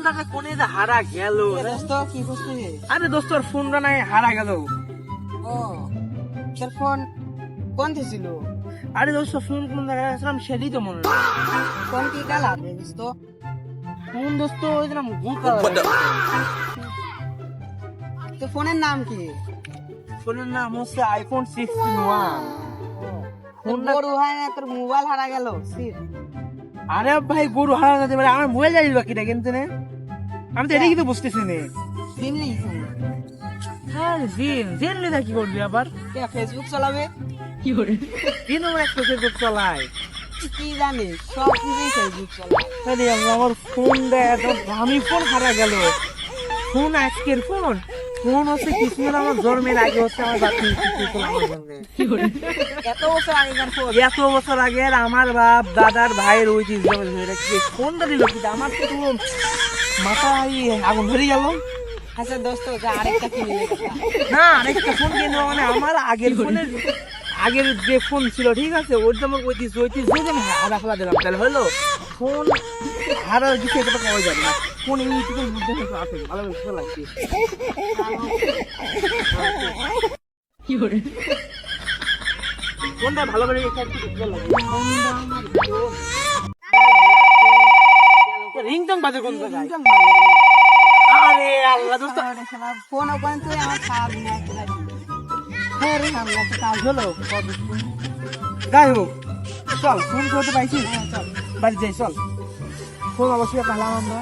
ফোনটা কোনে যে হারা গেল দোস্ত কি করছিস? আরে দোস্ত ওর ফোনটা নাই হারা গেল ও তোর ফোন কোন ছিল? আরে দোস্ত ফোন কোন জায়গায় রাখছিলাম সেটাই তো মনে নেই কোন কি কালার দোস্ত? ফোন দোস্ত ওই যে তোর ফোনের নাম কি? ফোনের নাম হচ্ছে আইফোন 16 তোর বড় হয় না তোর মোবাইল হারা গেল? আরে ভাই গরু হারা যেতে পারে আমার মোবাইল যাই বাকি না কিন্তু না আমি তো এটাই কিন্তু বুঝতেছি না চিনলি হ্যাঁ জিন জেনলে কি করবি আবার ফেসবুক চালাবে? কি করে দিনও একটা ফেসবুক চালাই কি জানিস সব কিছুই ফেসবুক চালায়। আরে আমার ফোন এত দামি ফোন হারা গেল ফোন আজকের ফোন ফোন হচ্ছে কিছুদিন আমার জন্মের আগে হচ্ছে আমার বাচ্চা এত বছর আগেকার ফোন? এত বছর আগে আমার বাপ দাদার ভাইয়ের ওই চিজ ফোনটা দিল কিন্তু আমার তো পুরো মাথায় আগুন ধরে গেল আচ্ছা দোস্ত আরেকটা কিনে না আরেকটা ফোন কিনবো মানে আমার আগের ফোনের আগের যে ফোন ছিল ঠিক আছে ওর জন্য ওই যদি আমি হারা ফেলা দিলাম তাহলে হলো ফোন হারার দিকে এটা পাওয়া যাবে না ফোন এইটুকুর মধ্যে হয়তো আছে ভালো ভালো লাগছে কি করে ফোনটা ভালো করে রিংটং বাজে কোন জায়গায় আরে আল্লাহ দোস্ত ফোন ওপেন করে আমার খারাপ হ্যাঁ রে আমরা তো কাজ হলো যাই হোক চল ফোন করতে পাইছি চল বাড়ি যাই চল ফোন অবশ্যই পেলাম আমরা